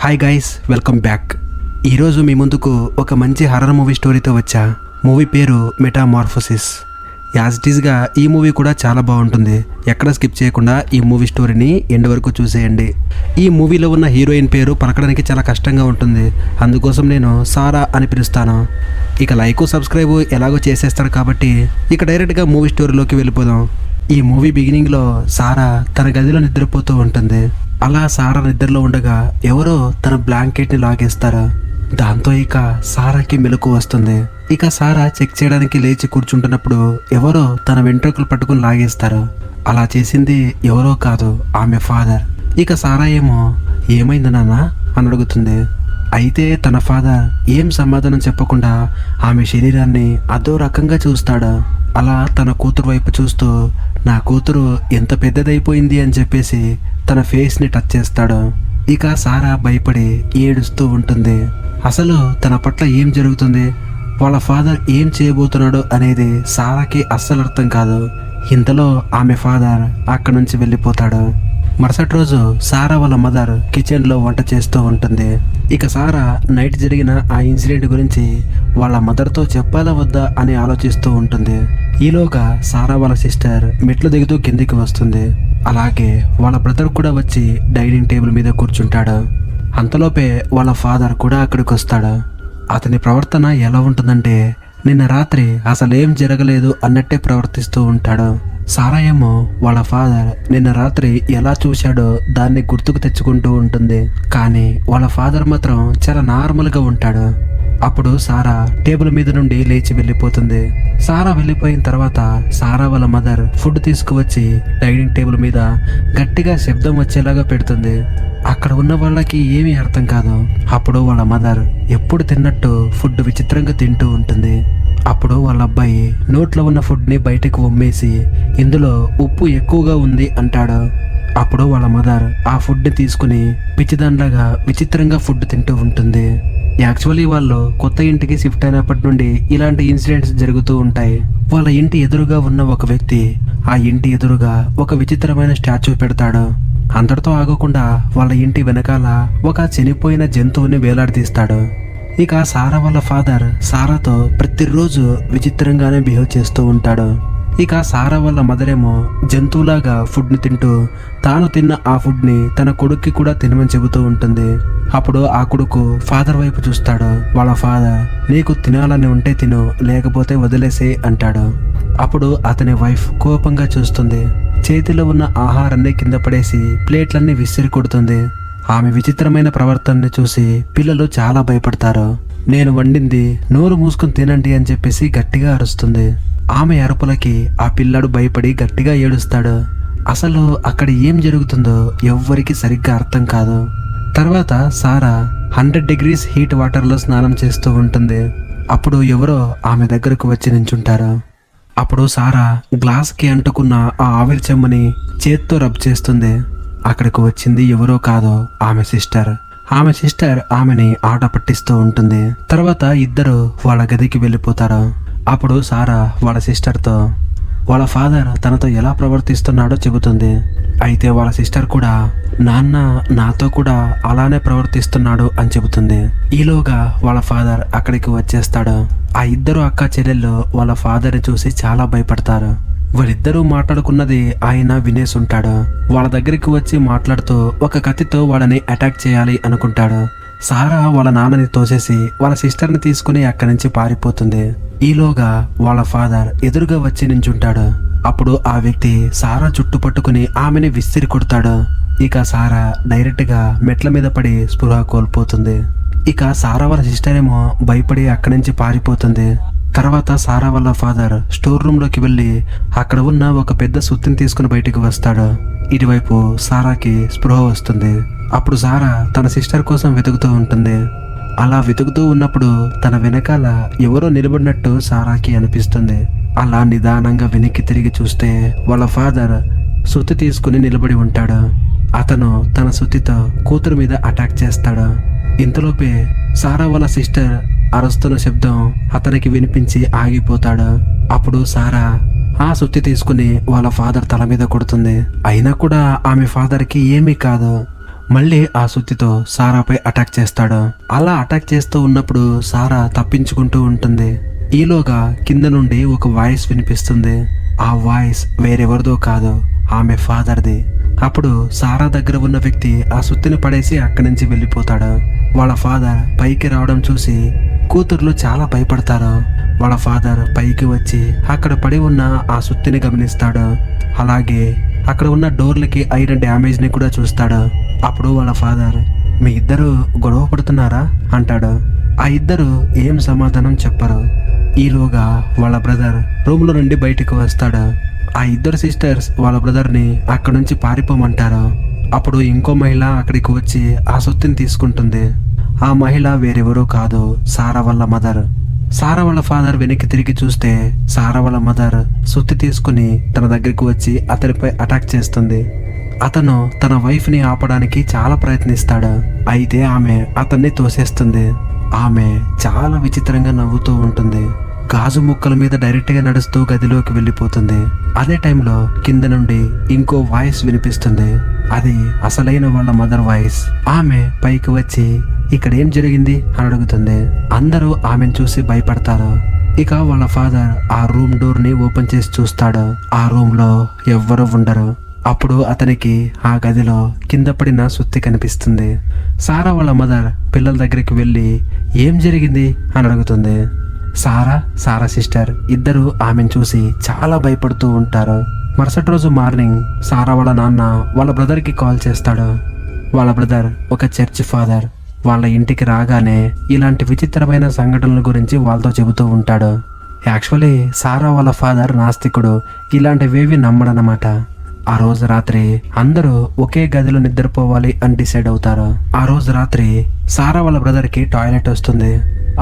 Hi guys, welcome back. ఈరోజు మీ ముందుకు ఒక మంచి హర్రర్ మూవీ స్టోరీతో వచ్చా. మూవీ పేరు మెటామార్ఫోసిస్. యాజ్ ఇట్ ఈస్గా ఈ మూవీ కూడా చాలా బాగుంటుంది. ఎక్కడ స్కిప్ చేయకుండా ఈ మూవీ స్టోరీని ఎండ్ వరకు చూసేయండి. ఈ మూవీలో ఉన్న హీరోయిన్ పేరు పలకడానికి చాలా కష్టంగా ఉంటుంది, అందుకోసం నేను సారా అని పిలుస్తాను. ఇక లైక్ సబ్స్క్రైబ్ ఎలాగో చేసేస్తాడు కాబట్టి ఇక డైరెక్ట్గా మూవీ స్టోరీలోకి వెళ్ళిపోదాం. ఈ మూవీ బిగినింగ్లో సారా తన గదిలో నిద్రపోతూ ఉంటుంది. అలా సారా నిద్రలో ఉండగా ఎవరో తన బ్లాంకెట్ని లాగేస్తారు. దాంతో ఇక సారాకి మెలకు వస్తుంది. ఇక సారా చెక్ చేయడానికి లేచి కూర్చుంటున్నప్పుడు ఎవరో తన వెంట్రుకలు పట్టుకుని లాగేస్తారు. అలా చేసింది ఎవరో కాదు, ఆమె ఫాదర్. ఇక సారా ఏమో ఏమైంది నాన్న అని అడుగుతుంది. అయితే తన ఫాదర్ ఏం సమాధానం చెప్పకుండా ఆమె శరీరాన్ని అదో రకంగా చూస్తాడు. అలా తన కూతురు వైపు చూస్తూ నా కూతురు ఎంత పెద్దదైపోయింది అని చెప్పేసి తన ఫేస్ని టచ్ చేస్తాడు. ఇక సారా భయపడి ఏడుస్తూ ఉంటుంది. అసలు తన పట్ల ఏం జరుగుతుంది, వాళ్ళ ఫాదర్ ఏం చేయబోతున్నాడు అనేది సారాకి అస్సలు అర్థం కాదు. ఇంతలో ఆమె ఫాదర్ అక్కడి నుంచి వెళ్ళిపోతాడు. మరుసటి రోజు సారా వాళ్ళ మదర్ కిచెన్లో వంట చేస్తూ ఉంటుంది. ఇక సారా నైట్ జరిగిన ఆ ఇన్సిడెంట్ గురించి వాళ్ళ మదర్తో చెప్పాలా వద్దా అని ఆలోచిస్తూ ఉంటుంది. ఈలోగా సారా వాళ్ళ సిస్టర్ మెట్లు దిగుతూ కిందికి వస్తుంది. అలాగే వాళ్ళ బ్రదర్ కూడా వచ్చి డైనింగ్ టేబుల్ మీద కూర్చుంటాడు. అంతలోపే వాళ్ళ ఫాదర్ కూడా అక్కడికి వస్తాడు. అతని ప్రవర్తన ఎలా ఉంటుందంటే నిన్న రాత్రి అసలేం జరగలేదు అన్నట్టే ప్రవర్తిస్తూ ఉంటాడు. సారా ఏమో వాళ్ళ ఫాదర్ నిన్న రాత్రి ఎలా చూశాడో దాన్ని గుర్తుకు తెచ్చుకుంటూ ఉంటుంది. కానీ వాళ్ళ ఫాదర్ మాత్రం చాలా నార్మల్గా ఉంటాడు. అప్పుడు సారా టేబుల్ మీద నుండి లేచి వెళ్ళిపోతుంది. సారా వెళ్ళిపోయిన తర్వాత సారా వాళ్ళ మదర్ ఫుడ్ తీసుకువచ్చి డైనింగ్ టేబుల్ మీద గట్టిగా శబ్దం వచ్చేలాగా పెడుతుంది. అక్కడ ఉన్న వాళ్ళకి ఏమీ అర్థం కాదు. అప్పుడు వాళ్ళ మదర్ ఎప్పుడు తిన్నట్టు ఫుడ్ విచిత్రంగా తింటూ ఉంటుంది. అప్పుడు వాళ్ళ అబ్బాయి నోట్లో ఉన్న ఫుడ్ని బయటకు ఉమ్మేసి ఇందులో ఉప్పు ఎక్కువగా ఉంది అంటాడు. అప్పుడు వాళ్ళ మదర్ ఆ ఫుడ్ని తీసుకుని పిచ్చిదాండ్లాగా విచిత్రంగా ఫుడ్ తింటూ ఉంటుంది. యాక్చువల్లీ వాళ్ళు కొత్త ఇంటికి షిఫ్ట్ అయినప్పటి నుండి ఇలాంటి ఇన్సిడెంట్స్ జరుగుతూ ఉంటాయి. వాళ్ళ ఇంటి ఎదురుగా ఉన్న ఒక వ్యక్తి ఆ ఇంటి ఎదురుగా ఒక విచిత్రమైన స్టాచ్యూ పెడతాడు. అంతటితో ఆగకుండా వాళ్ళ ఇంటి వెనకాల ఒక చనిపోయిన జంతువుని వేలాడదీస్తాడు. ఇక సారా వాళ్ళ ఫాదర్ సారాతో ప్రతిరోజు విచిత్రంగానే బిహేవ్ చేస్తూ ఉంటాడు. ఇక సారా వాళ్ళ మదరేమో జంతువులాగా ఫుడ్ని తింటూ తాను తిన్న ఆ ఫుడ్ని తన కొడుక్కి కూడా తినమని చెబుతూ ఉంటుంది. అప్పుడు ఆ కొడుకు ఫాదర్ వైపు చూస్తాడు. వాళ్ళ ఫాదర్ నీకు తినాలని ఉంటే తిను, లేకపోతే వదిలేసే అంటాడు. అప్పుడు అతని వైఫ్ కోపంగా చూస్తుంది. చేతిలో ఉన్న ఆహారాన్ని కింద పడేసి ప్లేట్లన్నీ విసిరి కొడుతుంది. ఆమె విచిత్రమైన ప్రవర్తనని చూసి పిల్లలు చాలా భయపడతారు. నేను వండింది నోరు మూసుకుని తినండి అని చెప్పేసి గట్టిగా అరుస్తుంది. ఆమె అరుపులకి ఆ పిల్లాడు భయపడి గట్టిగా ఏడుస్తాడు. అసలు అక్కడ ఏం జరుగుతుందో ఎవ్వరికి సరిగ్గా అర్థం కాదు. తర్వాత సారా 100 degrees హీట్ వాటర్లో స్నానం చేస్తూ ఉంటుంది. అప్పుడు ఎవరో ఆమె దగ్గరకు వచ్చి నించుంటారు. అప్పుడు సారా గ్లాస్కి అంటుకున్న ఆ ఆవిరి చెమ్మని చేత్తో రబ్ చేస్తుంది. అక్కడికి వచ్చింది ఎవరో కాదో ఆమె సిస్టర్. ఆమెని ఆట పట్టిస్తూ ఉంటుంది. తర్వాత ఇద్దరు వాళ్ళ గదికి వెళ్ళిపోతారు. అప్పుడు సారా వాళ్ళ సిస్టర్తో వాళ్ళ ఫాదర్ తనతో ఎలా ప్రవర్తిస్తున్నాడో చెబుతుంది. అయితే వాళ్ళ సిస్టర్ కూడా నాన్న నాతో కూడా అలానే ప్రవర్తిస్తున్నాడు అని చెబుతుంది. ఈలోగా వాళ్ళ ఫాదర్ అక్కడికి వచ్చేస్తాడు. ఆ ఇద్దరు అక్క చెల్లెళ్ళు వాళ్ళ ఫాదర్ని చూసి చాలా భయపడతారు. వాళ్ళిద్దరూ మాట్లాడుకున్నది ఆయన వినేసుంటాడు. వాళ్ళ దగ్గరికి వచ్చి మాట్లాడుతూ ఒక కత్తితో వాళ్ళని అటాక్ చేయాలి అనుకుంటాడు. సారా వాళ్ళ నాన్నని తోసేసి వాళ్ళ సిస్టర్ని తీసుకుని అక్కడి నుంచి పారిపోతుంది. ఈలోగా వాళ్ళ ఫాదర్ ఎదురుగా వచ్చి నించుంటాడు. అప్పుడు ఆ వ్యక్తి సారా చుట్టు పట్టుకుని ఆమెని విసిరి కొడతాడు. ఇక సారా డైరెక్ట్గా మెట్ల మీద పడి స్పృహ కోల్పోతుంది. ఇక సారా వాళ్ళ సిస్టర్ ఏమో భయపడి అక్కడి నుంచి పారిపోతుంది. తర్వాత సారా వాళ్ళ ఫాదర్ స్టోర్ రూమ్లోకి వెళ్ళి అక్కడ ఉన్న ఒక పెద్ద సుత్తిని తీసుకుని బయటికి వస్తాడు. ఇటువైపు సారాకి స్పృహ వస్తుంది. అప్పుడు సారా తన సిస్టర్ కోసం వెతుకుతూ ఉంటుంది. అలా వెతుకుతూ ఉన్నప్పుడు తన వెనకాల ఎవరో నిలబడినట్టు సారాకి అనిపిస్తుంది. అలా నిదానంగా వెనక్కి తిరిగి చూస్తే వాళ్ళ ఫాదర్ సుత్తి తీసుకుని నిలబడి ఉంటాడు. అతను తన సుత్తితో కూతురు మీద అటాక్ చేస్తాడు. ఇంతలోపే సారా వాళ్ళ సిస్టర్ అరుస్తున్న శబ్దం అతనికి వినిపించి ఆగిపోతాడు. అప్పుడు సారా ఆ సుత్తి తీసుకుని వాళ్ళ ఫాదర్ తల మీద కొడుతుంది. అయినా కూడా ఆమె ఫాదర్కి ఏమీ కాదు. మళ్ళీ ఆ సుత్తితో సారాపై అటాక్ చేస్తాడు. అలా అటాక్ చేస్తూ ఉన్నప్పుడు సారా తప్పించుకుంటూ ఉంటుంది. ఈలోగా కింద నుండి ఒక వాయిస్ వినిపిస్తుంది. ఆ వాయిస్ వేరెవరిదో కాదు, ఆమె ఫాదర్ది. అప్పుడు సారా దగ్గర ఉన్న వ్యక్తి ఆ సుత్తిని పడేసి అక్కడి నుంచి వెళ్ళిపోతాడు. వాళ్ళ ఫాదర్ పైకి రావడం చూసి కూతుర్లు చాలా భయపడతారు. వాళ్ళ ఫాదర్ పైకి వచ్చి అక్కడ పడి ఉన్న ఆ సుత్తిని గమనిస్తాడు. అలాగే అక్కడ ఉన్న డోర్లకి అయిన డ్యామేజ్ ని కూడా చూస్తాడు. అప్పుడు వాళ్ళ ఫాదర్, మీ ఇద్దరు గొడవ పడుతున్నారా అంటాడు. ఆ ఇద్దరు ఏం సమాధానం చెప్పరు. ఈలోగా వాళ్ళ బ్రదర్ రూమ్ లో నుండి బయటికి వస్తాడు. ఆ ఇద్దరు సిస్టర్స్ వాళ్ళ బ్రదర్ ని అక్కడి నుంచి పారిపోమంటారు. అప్పుడు ఇంకో మహిళ అక్కడికి వచ్చి ఆ సుత్తిని తీసుకుంటుంది. ఆ మహిళ వేరెవరూ కాదు, సారా వాళ్ళ మదర్. సారా వాళ్ళ ఫాదర్ వెనక్కి తిరిగి చూస్తే సారా వాళ్ళ మదర్ సుత్తి తీసుకుని తన దగ్గరికి వచ్చి అతనిపై అటాక్ చేస్తుంది. అతను తన వైఫ్ ని ఆపడానికి చాలా ప్రయత్నిస్తాడు. అయితే ఆమె అతన్ని తోసేస్తుంది. ఆమె చాలా విచిత్రంగా నవ్వుతూ ఉంటుంది. గాజు ముక్కల మీద డైరెక్ట్ గా నడుస్తూ గదిలోకి వెళ్ళిపోతుంది. అదే టైంలో కింద నుండి ఇంకో వాయిస్ వినిపిస్తుంది. అది అసలైన వాళ్ళ మదర్ వాయిస్. ఆమె పైకి వచ్చి ఇక్కడ ఏం జరిగింది అని అడుగుతుంది. అందరూ ఆమెను చూసి భయపడతారు. ఇక వాళ్ళ ఫాదర్ ఆ రూమ్ డోర్ ని ఓపెన్ చేసి చూస్తాడు. ఆ రూమ్ లో ఎవ్వరూ ఉండరు. అప్పుడు అతనికి ఆ గదిలో కింద పడిన సుత్తి కనిపిస్తుంది. సారా వాళ్ళ మదర్ పిల్లల దగ్గరికి వెళ్ళి ఏం జరిగింది అని అడుగుతుంది. సారా సిస్టర్ ఇద్దరు ఆమెను చూసి చాలా భయపడుతూ ఉంటారు. మరుసటి రోజు మార్నింగ్ సారా వాళ్ళ నాన్న వాళ్ళ బ్రదర్కి కాల్ చేస్తాడు. వాళ్ళ బ్రదర్ ఒక చర్చ్ ఫాదర్. వాళ్ళ ఇంటికి రాగానే ఇలాంటి విచిత్రమైన సంఘటనల గురించి వాళ్ళతో చెబుతూ ఉంటాడు. యాక్చువల్లీ సారా వాళ్ళ ఫాదర్ నాస్తికుడు, ఇలాంటివేవి నమ్మడనమాట. ఆ రోజు రాత్రి అందరూ ఒకే గదిలో నిద్రపోవాలి అని డిసైడ్ అవుతారు. ఆ రోజు రాత్రి సారా వాళ్ళ బ్రదర్కి టాయిలెట్ వస్తుంది.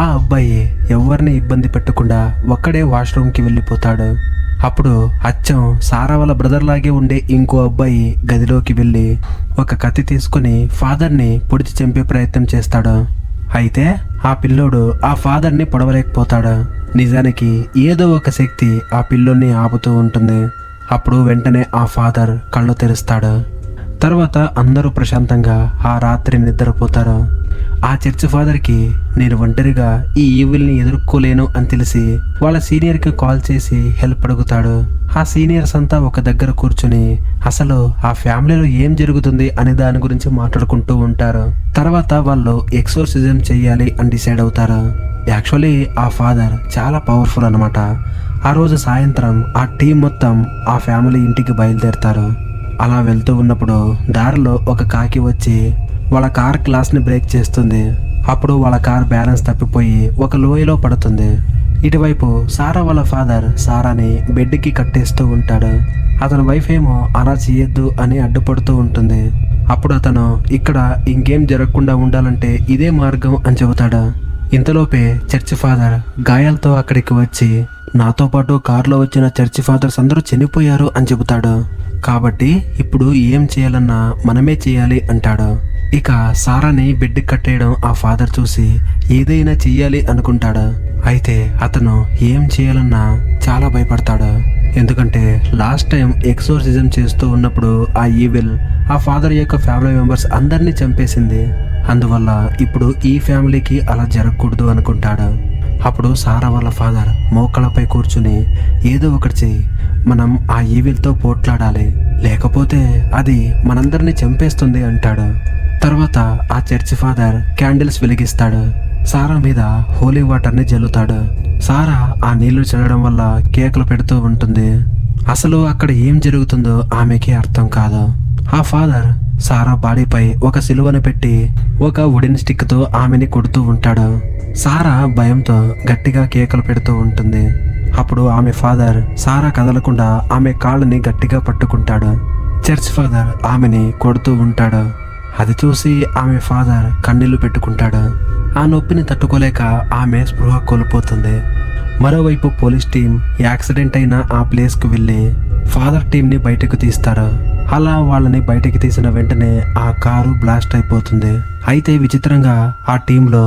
ఆ అబ్బాయి ఎవరిని ఇబ్బంది పెట్టకుండా ఒక్కడే వాష్రూమ్కి వెళ్ళిపోతాడు. అప్పుడు అచ్చం సారా వాళ్ళ బ్రదర్ లాగే ఉండే ఇంకో అబ్బాయి గదిలోకి వెళ్ళి ఒక కత్తి తీసుకుని ఫాదర్ని పొడిచి చంపే ప్రయత్నం చేస్తాడు. అయితే ఆ పిల్లోడు ఆ ఫాదర్ని పొడవలేకపోతాడు. నిజానికి ఏదో ఒక శక్తి ఆ పిల్లోని ఆపుతూ ఉంటుంది. అప్పుడు వెంటనే ఆ ఫాదర్ కళ్ళు తెరుస్తాడు. తర్వాత అందరూ ప్రశాంతంగా ఆ రాత్రి నిద్రపోతారు. ఆ చర్చ్ ఫాదర్కి నేను ఒంటరిగా ఈ ఈవిల్ని ఎదుర్కోలేను అని తెలిసి వాళ్ళ సీనియర్కి కాల్ చేసి హెల్ప్ అడుగుతాడు. ఆ సీనియర్స్ అంతా ఒక దగ్గర కూర్చుని అసలు ఆ ఫ్యామిలీలో ఏం జరుగుతుంది అనే దాని గురించి మాట్లాడుకుంటూ ఉంటారు. తర్వాత వాళ్ళు ఎక్సోర్సిజం చెయ్యాలి అని డిసైడ్ అవుతారు. యాక్చువల్లీ ఆ ఫాదర్ చాలా పవర్ఫుల్ అన్నమాట. ఆ రోజు సాయంత్రం ఆ టీం మొత్తం ఆ ఫ్యామిలీ ఇంటికి బయలుదేరుతారు. అలా వెళ్తూ ఉన్నప్పుడు దారిలో ఒక కాకి వచ్చి వాళ్ళ కార్ గ్లాస్ని బ్రేక్ చేస్తుంది. అప్పుడు వాళ్ళ కార్ బ్యాలెన్స్ తప్పిపోయి ఒక లోయలో పడుతుంది. ఇటువైపు సారా వాళ్ళ ఫాదర్ సారాని బెడ్కి కట్టేస్తూ ఉంటాడు. అతని వైఫ్ ఏమో అలా చేయొద్దు అని అడ్డుపడుతూ ఉంటుంది. అప్పుడు అతను ఇక్కడ ఇంకేం జరగకుండా ఉండాలంటే ఇదే మార్గం అని చెబుతాడు. ఇంతలోపే చర్చ్ ఫాదర్ గాయాలతో అక్కడికి వచ్చి నాతో పాటు కారులో వచ్చిన చర్చ్ ఫాదర్స్ అందరూ చనిపోయారు అని చెబుతాడు. కాబట్టి ఇప్పుడు ఏం చేయాలన్నా మనమే చేయాలి అంటాడు. ఇక సారాని బెడ్కి కట్టేయడం ఆ ఫాదర్ చూసి ఏదైనా చెయ్యాలి అనుకుంటాడు. అయితే అతను ఏం చేయాలన్నా చాలా భయపడతాడు. ఎందుకంటే లాస్ట్ టైం ఎక్సోర్సిజం చేస్తూ ఉన్నప్పుడు ఆ ఈవిల్ ఆ ఫాదర్ యొక్క ఫ్యామిలీ మెంబర్స్ అందరినీ చంపేసింది. అందువల్ల ఇప్పుడు ఈ ఫ్యామిలీకి అలా జరగకూడదు అనుకుంటాడు. అప్పుడు సారా వాళ్ళ ఫాదర్ మోకాళ్ళపై కూర్చుని ఏదో ఒకటి చెయ్యి, మనం ఆ ఈవిల్తో పోట్లాడాలి, లేకపోతే అది మనందరినీ చంపేస్తుంది అంటాడు. తర్వాత ఆ చర్చ్ ఫాదర్ క్యాండిల్స్ వెలిగిస్తాడు. సారా మీద హోలీ వాటర్ని జల్లుతాడు. సారా ఆ నీళ్లు చల్లడం వల్ల కేకలు పెడుతూ ఉంటుంది. అసలు అక్కడ ఏం జరుగుతుందో ఆమెకి అర్థం కాదు. ఆ ఫాదర్ సారా బాడీపై ఒక సిలువను పెట్టి ఒక వుడెన్ స్టిక్తో ఆమెని కొడుతూ ఉంటాడు. సారా భయంతో గట్టిగా కేకలు పెడుతూ ఉంటుంది. అప్పుడు ఆమె ఫాదర్ సారా కదలకుండా ఆమె కాళ్ళని గట్టిగా పట్టుకుంటాడు. చర్చ్ ఫాదర్ ఆమెని కొడుతూ ఉంటాడు. అది చూసి ఆమె ఫాదర్ కన్నీళ్లు పెట్టుకుంటాడు. ఆ నొప్పిని తట్టుకోలేక ఆమె స్పృహ కోల్పోతుంది. మరోవైపు పోలీస్ టీం యాక్సిడెంట్ అయిన ఆ ప్లేస్కు వెళ్ళి ఫాదర్ టీంని బయటకు తీస్తారు. అలా వాళ్ళని బయటకు తీసిన వెంటనే ఆ కారు బ్లాస్ట్ అయిపోతుంది. అయితే విచిత్రంగా ఆ టీంలో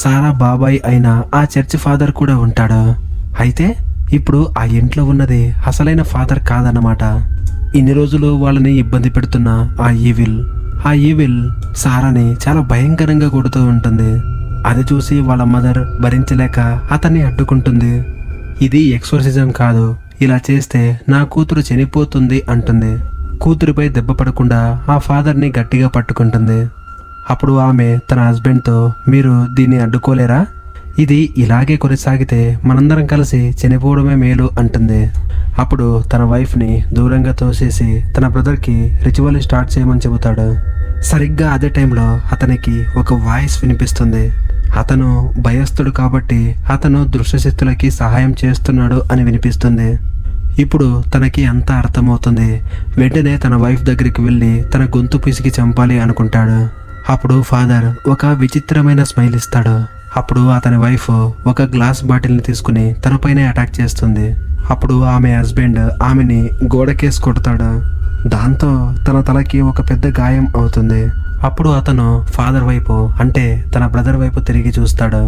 సారా బాబాయ్ అయిన ఆ చర్చ్ ఫాదర్ కూడా ఉంటాడు. అయితే ఇప్పుడు ఆ ఇంట్లో ఉన్నది అసలైన ఫాదర్ కాదన్నమాట. ఇన్ని రోజులు వాళ్ళని ఇబ్బంది పెడుతున్న ఆ ఈవిల్ ఆ ఈవిల్ సారాని చాలా భయంకరంగా కొడుతూ ఉంటుంది. అది చూసి వాళ్ళ మదర్ భరించలేక అతన్ని అడ్డుకుంటుంది. ఇది ఎక్సోర్సిజం కాదు, ఇలా చేస్తే నా కూతురు చనిపోతుంది అంటుంది. కూతురిపై దెబ్బ పడకుండా ఆ ఫాదర్ని గట్టిగా పట్టుకుంటుంది. అప్పుడు ఆమె తన హస్బెండ్తో, మీరు దీన్ని అడ్డుకోలేరా? ఇది ఇలాగే కొనసాగితే మనందరం కలిసి చనిపోవడమే మేలు అంటుంది. అప్పుడు తన వైఫ్ని దూరంగా తోసేసి తన బ్రదర్కి రిచువల్ స్టార్ట్ చేయమని చెబుతాడు. సరిగ్గా అదే టైంలో అతనికి ఒక వాయిస్ వినిపిస్తుంది. అతను భయస్థుడు కాబట్టి అతను దృశ్యశక్తులకి సహాయం చేస్తున్నాడు అని వినిపిస్తుంది. ఇప్పుడు తనకి అంతా అర్థమవుతుంది. వెంటనే తన వైఫ్ దగ్గరికి వెళ్ళి తన గొంతు పిసికి చంపాలి అనుకుంటాడు. అప్పుడు ఫాదర్ ఒక విచిత్రమైన స్మైల్ ఇస్తాడు. అప్పుడు అతని వైఫ్ ఒక గ్లాస్ బాటిల్ని తీసుకుని తనపైనే అటాక్ చేస్తుంది. అప్పుడు ఆమె హస్బెండ్ ఆమెని గోడకేసి కొడతాడు. దాంతో తన తలకి ఒక పెద్ద గాయం అవుతుంది. అప్పుడు అతను ఫాదర్ వైపు, అంటే తన బ్రదర్ వైపు తిరిగి చూస్తాడు.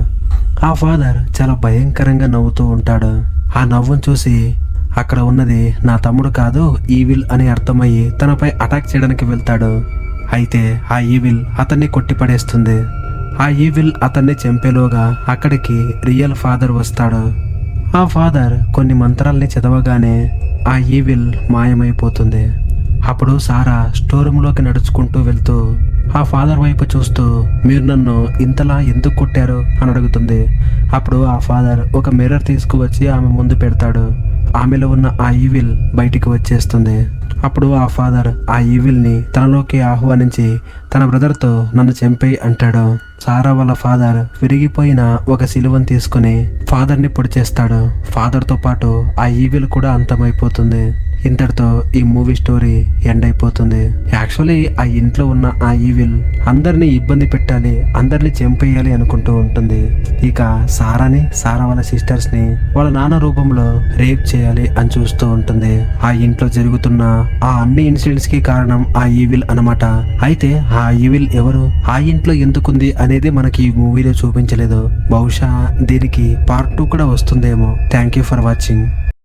ఆ ఫాదర్ చాలా భయంకరంగా నవ్వుతూ ఉంటాడు. ఆ నవ్వును చూసి అక్కడ ఉన్నది నా తమ్ముడు కాదు, ఈవిల్ అని అర్థమయ్యి తనపై అటాక్ చేయడానికి వెళ్తాడు. అయితే ఆ ఈవిల్ అతన్ని కొట్టిపడేస్తుంది. ఆ ఈవిల్ అతన్ని చంపేలోగా అక్కడికి రియల్ ఫాదర్ వస్తాడు. ఆ ఫాదర్ కొన్ని మంత్రాల్ని చదవగానే ఆ ఈవిల్ మాయమైపోతుంది. అప్పుడు సారా స్టోర్ రూమ్లోకి నడుచుకుంటూ వెళ్తూ ఆ ఫాదర్ వైపు చూస్తూ, మీరు నన్ను ఇంతలా ఎందుకు కొట్టారు అని అడుగుతుంది. అప్పుడు ఆ ఫాదర్ ఒక మిర్రర్ తీసుకువచ్చి ఆమె ముందు పెడతాడు. ఆమెలో ఉన్న ఆ ఈవిల్ బయటికి వచ్చేస్తుంది. అప్పుడు ఆ ఫాదర్ ఆ ఈవిల్ని తనలోకి ఆహ్వానించి తన బ్రదర్తో నన్ను చంపేయి అంటాడు. సారా వాళ్ళ ఫాదర్ విరిగిపోయిన ఒక సిలువను తీసుకుని ఫాదర్ని పొడి చేస్తాడు. ఫాదర్తో పాటు ఆ ఈవిల్ కూడా అంతమైపోతుంది. ఇంతటితో ఈ మూవీ స్టోరీ ఎండ్ అయిపోతుంది. యాక్చువల్లీ ఆ ఇంట్లో ఉన్న ఆ ఈవిల్ అందరినీ ఇబ్బంది పెట్టాలి, అందరినీ చంపేయాలి అనుకుంటూ ఉంటుంది. ఇక సారా వాళ్ళ సిస్టర్స్ ని వాళ్ళ నాన్న రూపంలో రేప్ చేయాలి అని చూస్తూ ఉంటుంది. ఆ ఇంట్లో జరుగుతున్న ఆ అన్ని ఇన్సిడెంట్స్ కి కారణం ఆ ఈవిల్ అన్నమాట. అయితే ఆ ఈవిల్ ఎవరు, ఆ ఇంట్లో ఎందుకుంది అనేది మనకి ఈ మూవీలో చూపించలేదు. బహుశా దీనికి పార్ట్ 2 కూడా వస్తుందేమో. Thank you for watching.